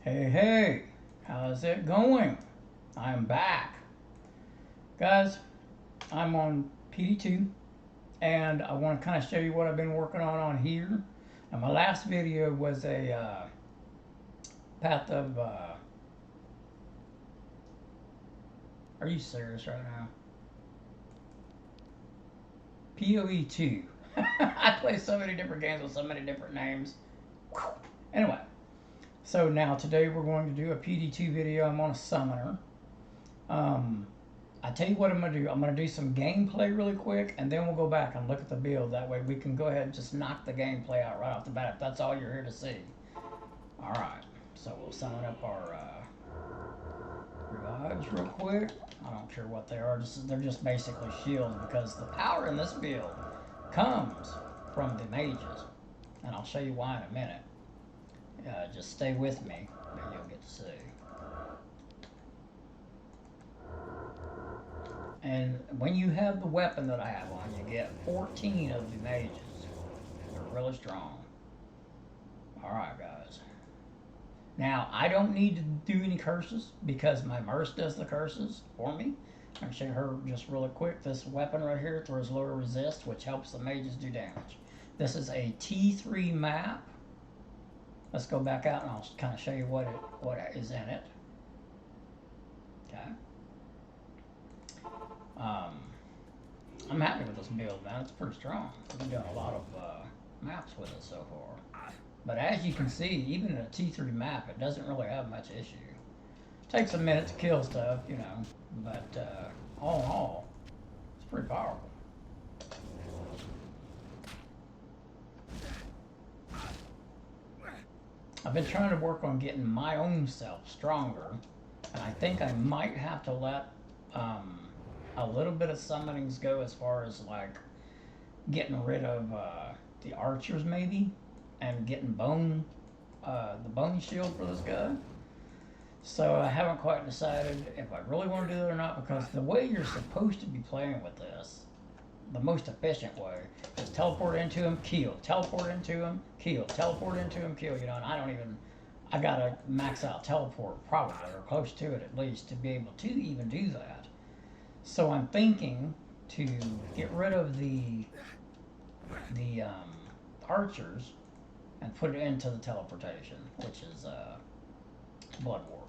Hey, how's it going? I'm back. Guys, I'm on PD2 and I want to kind of show you what I've been working on here. And my last video was a path of. Are you serious right now? PoE2. I play so many different games with so many different names. Anyway, so now today we're going to do a PD2 video. I'm on a summoner. I tell you what I'm going to do. I'm going to do some gameplay really quick, and then we'll go back and look at the build. That way we can go ahead and just knock the gameplay out right off the bat if that's all you're here to see. Alright, so we'll summon up our revives real quick. I don't care what they are. They're just basically shields because the power in this build comes from the mages. And I'll show you why in a minute. Just stay with me, and you'll get to see. And when you have the weapon that I have on, you get 14 of the mages. They're really strong. Alright, guys. Now, I don't need to do any curses because my Merce does the curses for me. I'm show her just really quick. This weapon right here throws lower resist, which helps the mages do damage. This is a T3 map. Let's go back out and I'll kind of show you what is in it. Okay. I'm happy with this build, man. It's pretty strong. We've done a lot of maps with it so far. But as you can see, even in a T3 map, it doesn't really have much issue. Takes a minute to kill stuff, you know, but all in all, it's pretty powerful. I've been trying to work on getting my own self stronger, and I think I might have to let a little bit of summonings go as far as like getting rid of the archers maybe, and getting the bone shield for this guy. So I haven't quite decided if I really want to do it or not, because the way you're supposed to be playing with this, the most efficient way, is teleport into him, kill, teleport into him, kill, teleport into him, kill, you know, and I gotta max out teleport probably, or close to it at least, to be able to even do that. So I'm thinking to get rid of the archers and put it into the teleportation, which is blood warp.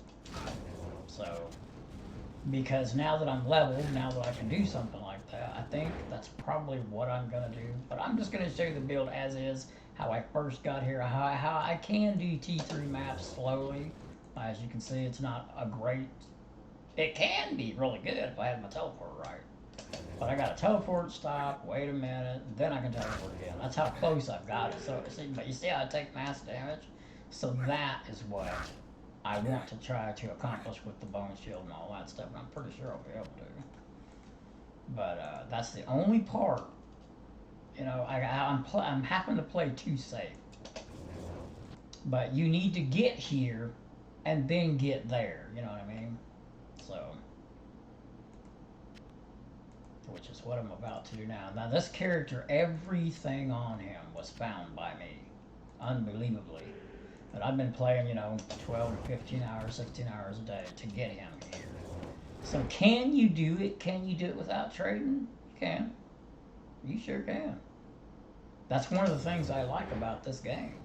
So because now that I'm leveled, now that I can do something like that, I think that's probably what I'm gonna do. But I'm just gonna show you the build as is, how I first got here, how I can do T3 maps slowly. As you can see, it's not a great. It can be really good if I had my teleport right. But I got to teleport, stop, wait a minute, then I can teleport again. That's how close I've got it. So, but you see how I take mass damage? So that is what I want to try to accomplish with the bone shield and all that stuff. And I'm pretty sure I'll be able to. But that's the only part. You know, I'm having to play too safe. But you need to get here and then get there. You know what I mean? So, which is what I'm about to do now. Now this character, everything on him was found by me, unbelievably. But I've been playing, you know, 12 to 15 hours, 16 hours a day to get him here. So can you do it? Can you do it without trading? You can. You sure can. That's one of the things I like about this game.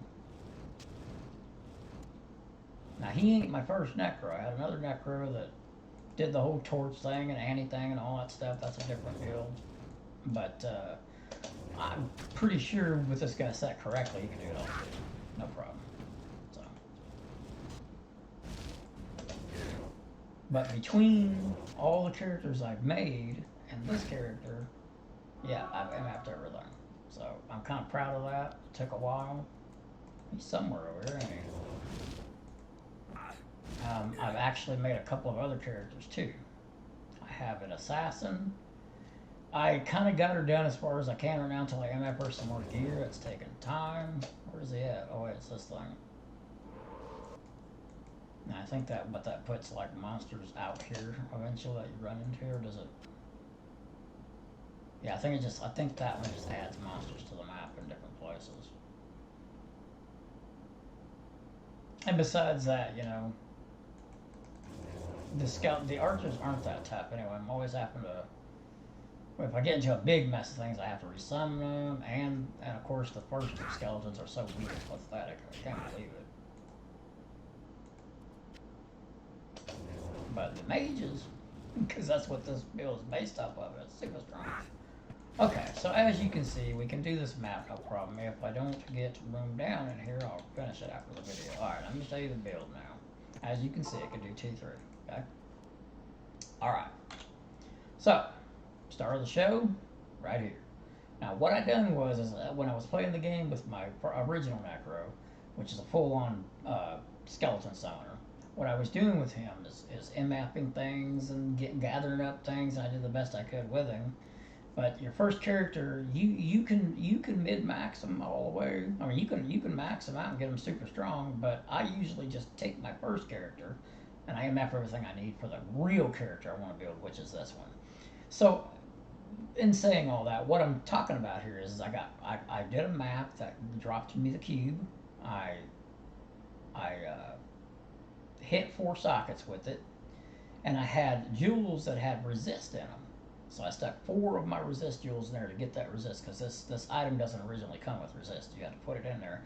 Now he ain't my first Necro. I had another Necro that did the whole torch thing and anti-thing and all that stuff. That's a different build. But I'm pretty sure with this guy set correctly, he can do it all. No problem. So, but between all the characters I've made and this character, yeah, I'm after everything. So I'm kind of proud of that. It took a while. He's somewhere over here, ain't he? I've actually made a couple of other characters too. I have an assassin. I kind of got her done as far as I can right now until I MF her some more gear. It's taking time. Where's he at? Oh wait, it's this thing. Now I think that puts like monsters out here eventually that you run into, or does it? Yeah, I think that one just adds monsters to the map in different places. And besides that, you know, the archers aren't that tough anyway. I'm always having to. If I get into a big mess of things, I have to resummon them, and of course the first two skeletons are so weak and pathetic. I can't believe it. But the mages, because that's what this build is based off of, it's super strong. Okay, so as you can see, we can do this map no problem. If I don't get room down in here, I'll finish it after the video. Alright, let me show you the build now. As you can see, I can do 2-3, okay? Alright, so, start of the show, right here. Now, what I done was, when I was playing the game with my original Necro, which is a full-on skeleton summoner, what I was doing with him is mapping things and gathering up things, and I did the best I could with him. But your first character, you can mid max them all the way. I mean, you can max them out and get them super strong. But I usually just take my first character, and I map everything I need for the real character I want to build, which is this one. So, in saying all that, what I'm talking about here is I did a map that dropped me the cube. I hit 4 sockets with it, and I had jewels that had resist in them. So I stuck 4 of my resist jewels in there to get that resist, because this item doesn't originally come with resist. You have to put it in there.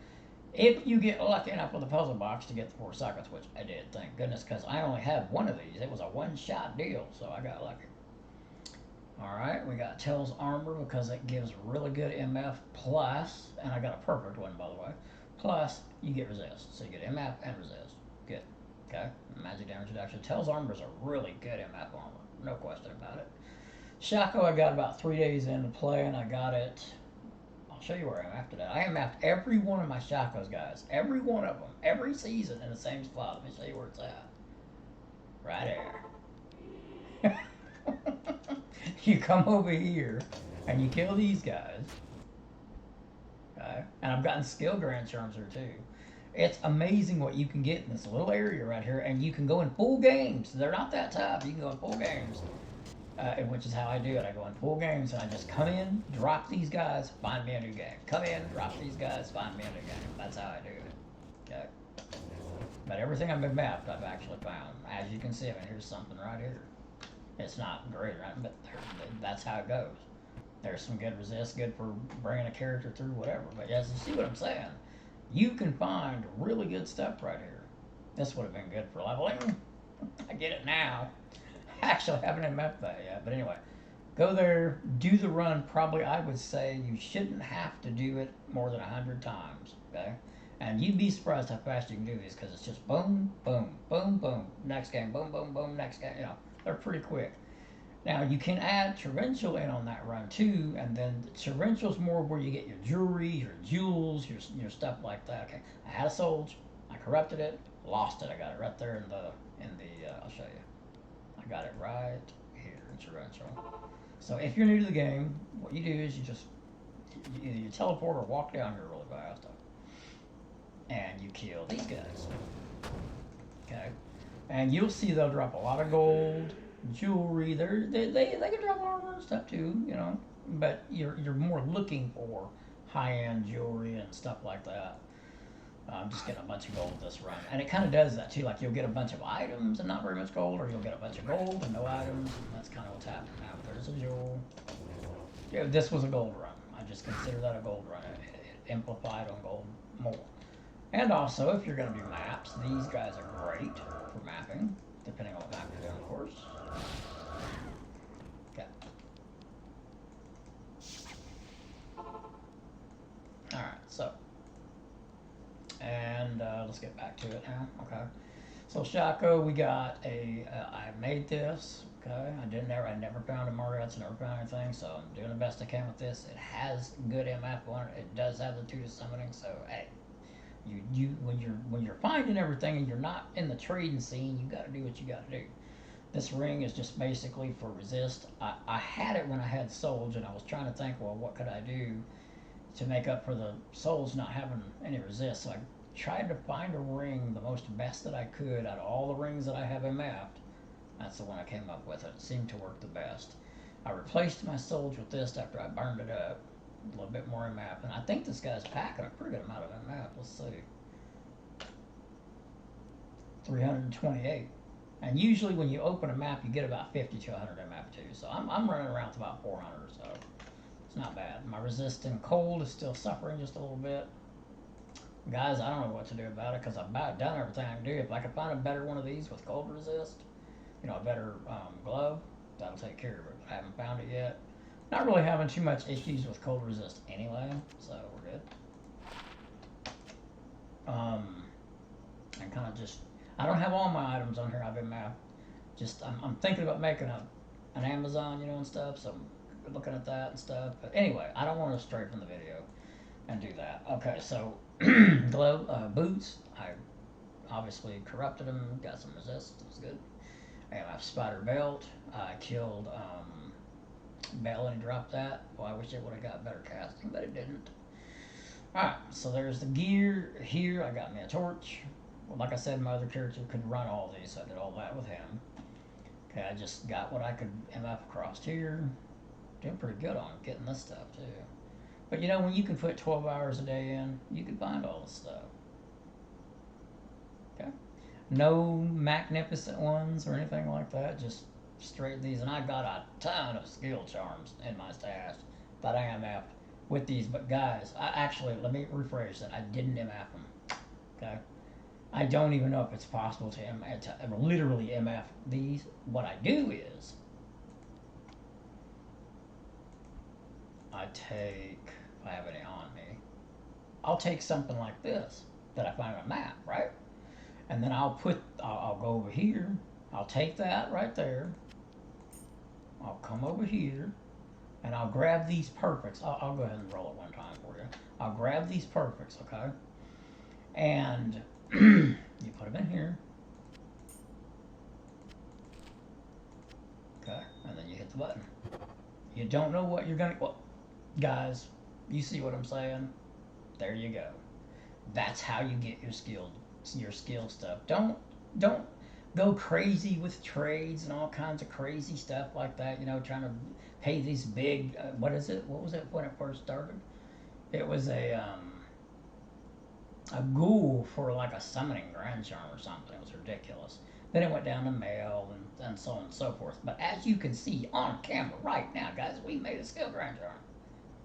If you get lucky enough with the puzzle box to get the 4 sockets, which I did, thank goodness, because I only have one of these. It was a one-shot deal, so I got lucky. Alright, we got Tails Armor because it gives really good MF plus, and I got a perfect one, by the way, plus you get resist. So you get MF and resist. Good. Okay, magic damage reduction. Tails Armor is a really good MF armor, no question about it. Shaco, I got about 3 days into play, and I got it. I'll show you where I'm after that. I am after every one of my Shacos, guys. Every one of them. Every season in the same spot. Let me show you where it's at. Right there. You come over here, and you kill these guys. Okay? And I've gotten skill grand charms here, too. It's amazing what you can get in this little area right here, and you can go in full games. They're not that tough. You can go in full games. Which is how I do it. I go in full games and I just come in, drop these guys, find me a new game. Come in, drop these guys, find me a new game. That's how I do it. Okay. But everything I've been mapped, I've actually found. As you can see, I mean, here's something right here. It's not great, right? But that's how it goes. There's some good resist, good for bringing a character through, whatever. But as you see what I'm saying, you can find really good stuff right here. This would have been good for leveling. I get it now. Actually, I haven't mapped that yet, but anyway, go there, do the run. Probably, I would say you shouldn't have to do it more than 100 times, okay? And you'd be surprised how fast you can do these, because it's just boom, boom, boom, boom, next game, boom, boom, boom, next game. You know, they're pretty quick. Now, you can add torrential in on that run too, and then torrential's more where you get your jewelry, your jewels, your stuff like that. Okay, I had a Solge, I corrupted it, lost it. I got it right there in the I'll show you. I got it right here in torrential. So if you're new to the game, what you do is you just either you teleport or walk down here really fast, and you kill these guys. Okay, and you'll see they'll drop a lot of gold, jewelry. They can drop armor and stuff too, you know. But you're more looking for high-end jewelry and stuff like that. I'm just getting a bunch of gold this run. And it kind of does that too. Like you'll get a bunch of items and not very much gold, or you'll get a bunch of gold and no items. And that's kind of what's happening now. There's a jewel. Yeah, this was a gold run. I just consider that a gold run. It amplified on gold more. And also, if you're going to do maps, these guys are great for mapping, depending on what map you're doing, of course. Okay. Alright, so. And let's get back to it now. Okay. So Shaco, we got I made this. Okay. I never found a Margot's, never found anything. So I'm doing the best I can with this. It has good MF on it. It does have the 2 to summoning. So hey, when you're finding everything and you're not in the trading scene, you got to do what you got to do. This ring is just basically for resist. I had it when I had Souls, and I was trying to think, well, what could I do to make up for the Souls not having any resist? So I tried to find a ring, the best that I could out of all the rings that I have mapped. That's the one I came up with. It seemed to work the best. I replaced my Souls with this after I burned it up. A little bit more map, and I think this guy's packing a pretty good amount of map. Let's see. 328. And usually when you open a map, you get about 50 to 100 MF2. So I'm running around to about 400, so it's not bad. My resistant cold is still suffering just a little bit. Guys, I don't know what to do about it because I've about done everything I can do. If I can find a better one of these with cold resist, you know, a better glove, that'll take care of it. But I haven't found it yet. Not really having too much issues with cold resist anyway, so we're good. And kind of just, I don't have all my items on here. I've been just I'm thinking about making an Amazon, you know, and stuff. So I'm looking at that and stuff. But anyway, I don't want to stray from the video and do that. Okay, so boots. I obviously corrupted them. Got some resist. It was good. I have spider belt. I killed Bell and he dropped that. Well, I wish it would have got better casting, but it didn't. Alright, so there's the gear. Here I got me a torch. Well, like I said, my other character could run all these, so I did all that with him. Okay, I just got what I could MF across here. Doing pretty good on getting this stuff too. But you know, when you can put 12 hours a day in, you can find all this stuff. Okay. No magnificent ones or anything like that, just straight these. And I got a ton of skill charms in my stash that I MF'd with these. But guys, let me rephrase that. I didn't MF them. Okay. I don't even know if it's possible to literally MF these. What I do is I take, if I have any on me, I'll take something like this that I find on a map, right? And then I'll go over here. I'll take that right there. I'll come over here and I'll grab these perfects. I'll go ahead and roll it one time for you. I'll grab these perfects, okay? And you put them in here. Okay, and then you hit the button. You don't know what you're gonna, well, guys, you see what I'm saying? There you go. That's how you get your skill stuff. Don't go crazy with trades and all kinds of crazy stuff like that, you know, trying to pay these big, what was it when it first started? It was a ghoul for like a summoning grand charm or something. It was ridiculous. Then it went down to mail and so on and so forth. But as you can see on camera right now, guys, we made a skill grand charm.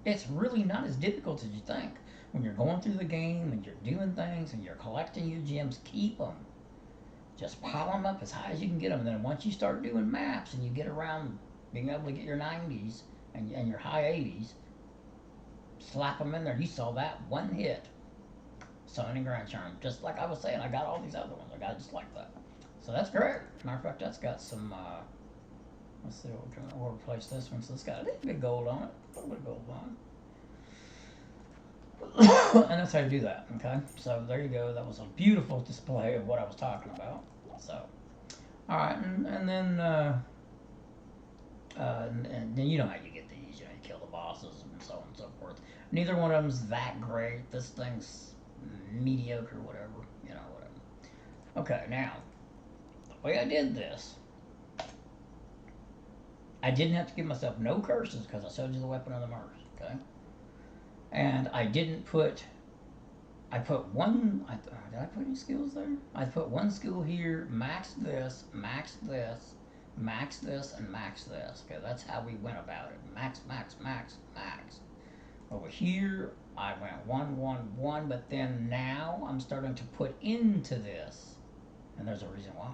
It's really not as difficult as you think. When you're going through the game and you're doing things and you're collecting your gems, keep them. Just pile them up as high as you can get them. And then once you start doing maps and you get around being able to get your 90s and your high 80s, slap them in there. You saw that one hit. Summoning Grand Charm. Just like I was saying, I got all these other ones. I got it just like that. So that's great. Matter of fact, that's got some, let's see what we'll replace this one. So it's got a little bit of gold on it. A little bit of gold on it. And that's how you do that, okay? So there you go. That was a beautiful display of what I was talking about. So, all right, and then then you know how you get these. You know, you kill the bosses and so on and so forth. Neither one of them's that great. This thing's mediocre, whatever. You know, whatever. Okay, now the way I did this, I didn't have to give myself no curses because I showed you the weapon of the Mars, okay? And I didn't put, I put one, did I put any skills there? I put one skill here, max this, max this, max this, and max this. Okay, that's how we went about it. Max, max, max, max. Over here, I went 1, 1, 1, but then now I'm starting to put into this, and there's a reason why.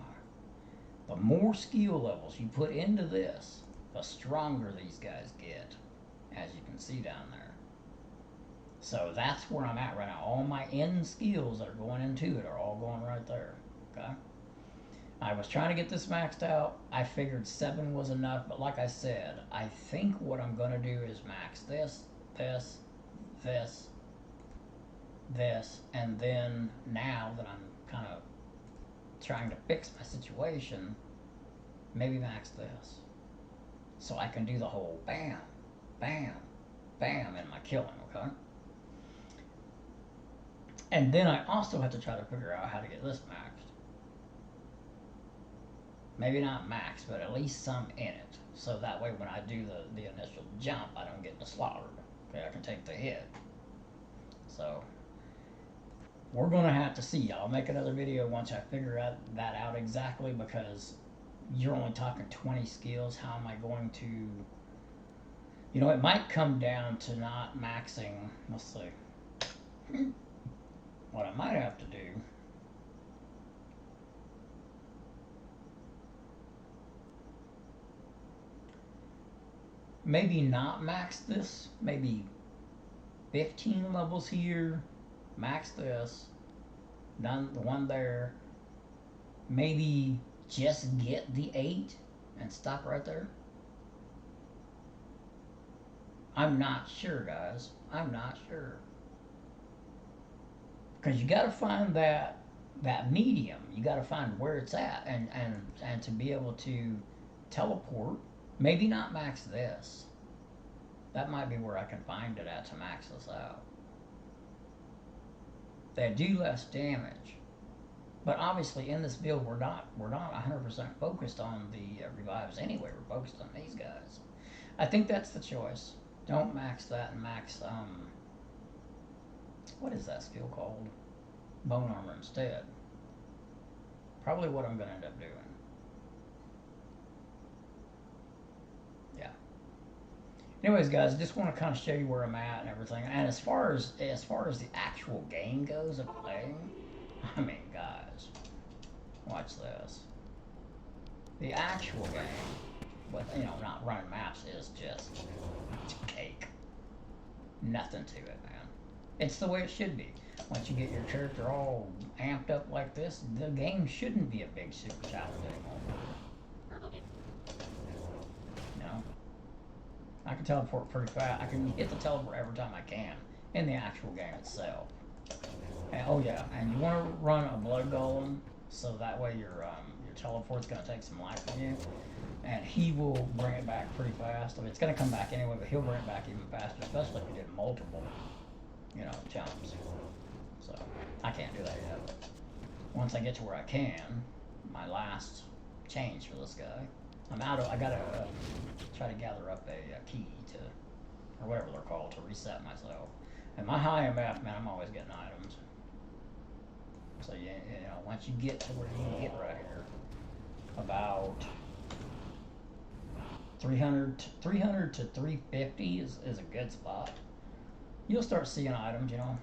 The more skill levels you put into this, the stronger these guys get, as you can see down there. So that's where I'm at right now. All my end skills that are going into it are all going right there, okay? I was trying to get this maxed out. I figured 7 was enough, but like I said, I think what I'm going to do is max this, this, this, this, and then now that I'm kind of trying to fix my situation, maybe max this. So I can do the whole bam, bam, bam in my killing, okay? And then I also have to try to figure out how to get this maxed. Maybe not max, but at least some in it. So that way when I do the initial jump, I don't get slaughtered. Okay, I can take the hit. So we're gonna have to see. I'll make another video once I figure that out exactly, because you're only talking 20 skills. How am I going to, you know, it might come down to not maxing. Let's see. What I might have to do, maybe not max this, maybe 15 levels here, max this, done the one there, maybe just get the 8 and stop right there. I'm not sure, guys. I'm not sure. Because you got to find that medium. You got to find where it's at, and to be able to teleport. Maybe not max this. That might be where I can find it at to max this out. They do less damage, but obviously in this build we're not 100% focused on the revives anyway. We're focused on these guys. I think that's the choice. Don't max that and max what is that skill called? Bone armor instead. Probably what I'm gonna end up doing. Yeah. Anyways, guys, I just want to kind of show you where I'm at and everything. And as far as the actual game goes of playing, I mean, guys, watch this. The actual game, with, you know, not running maps, is just cake. Nothing to it, man. It's the way it should be. Once you get your character all amped up like this, the game shouldn't be a big super challenge anymore. You know? I can teleport pretty fast. I can hit the teleport every time I can in the actual game itself. And, oh yeah, and you want to run a blood golem, so that way your teleport's going to take some life from you, and he will bring it back pretty fast. I mean, it's going to come back anyway, but he'll bring it back even faster, especially if you did multiple, you know, jumps. So I can't do that yet. But once I get to where I can, my last change for this guy, I'm out of. I gotta try to gather up a key to, or whatever they're called, to reset myself. And my high MF, man, I'm always getting items. So you know, once you get to where you can get right here, about 300 to 350 is a good spot. You'll start seeing items, you know,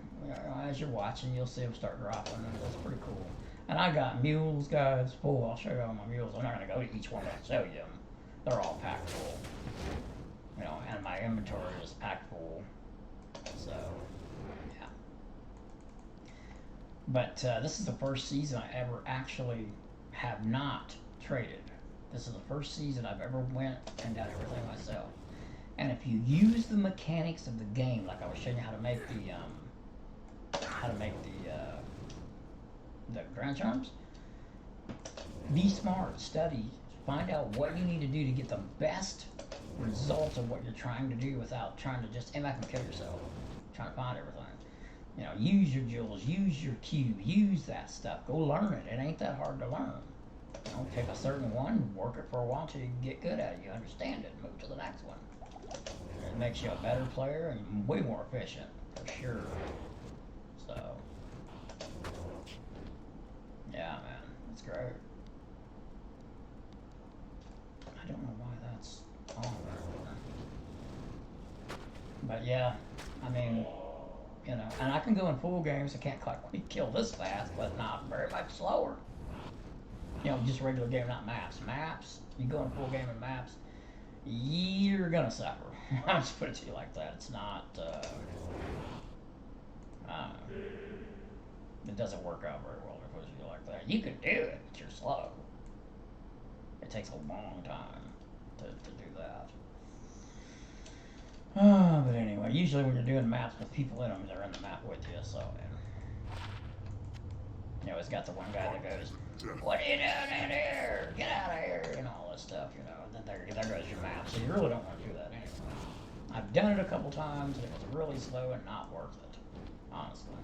as you're watching, you'll see them start dropping, and that's pretty cool. And I got mules, guys, full. I'll show you all my mules. I'm not going to go to each one and show you them. They're all packed full. You know, and my inventory is packed full. So, yeah. But this is the first season I ever actually have not traded. This is the first season I've ever went and done everything myself. And if you use the mechanics of the game, like I was showing you how to make the grand charms, be smart, study, find out what you need to do to get the best results of what you're trying to do without trying to just aim back and kill yourself, trying to find everything. You know, use your jewels, use your cube, use that stuff. Go learn it. It ain't that hard to learn. You know, pick a certain one, work it for a while till you get good at it, you understand it, move to the next one. It makes you a better player and way more efficient, for sure. So, yeah, man, it's great. I don't know why that's on there. But yeah, I mean, you know, and I can go in full games. I can't quite kill this fast, but not very much slower. You know, just regular game, not maps. Maps, you go in full game in maps, you're gonna suffer. I'll just put it to you like that. It's not, it doesn't work out very well to put it to you like that. You can do it, but you're slow. It takes a long time to do that. But anyway, usually when you're doing maps with people in them, they're in the map with you, so, you know, it's got the one guy that goes, "What are you doing in here? Get out of here," and all this stuff, you know, and then there goes your map, so you really don't want to do that anyway. I've done it a couple times, and it was really slow and not worth it, honestly.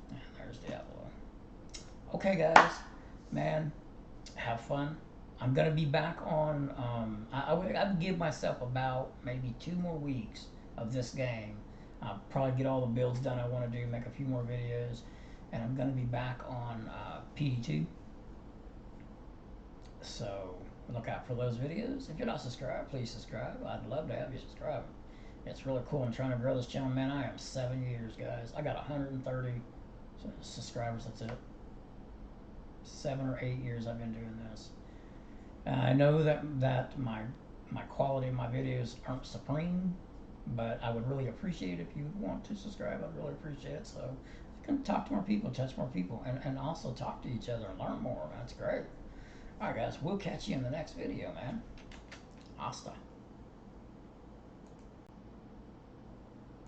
And there's Diablo. Okay, guys, man, have fun. I'm gonna be back on. I would give myself about maybe 2 more weeks of this game. I'll probably get all the builds done I want to do, make a few more videos, and I'm going to be back on PD2. So look out for those videos. If you're not subscribed, please subscribe. I'd love to have you subscribe. It's really cool. I'm trying to grow this channel, man. I am 7 years, guys. I got 130 subscribers. That's it. 7 or 8 years I've been doing this. I know that my quality of my videos aren't supreme, but I would really appreciate it if you want to subscribe. I'd really appreciate it. So you can talk to more people, touch more people, and also talk to each other and learn more. That's great. All right, guys. We'll catch you in the next video, man. Hasta.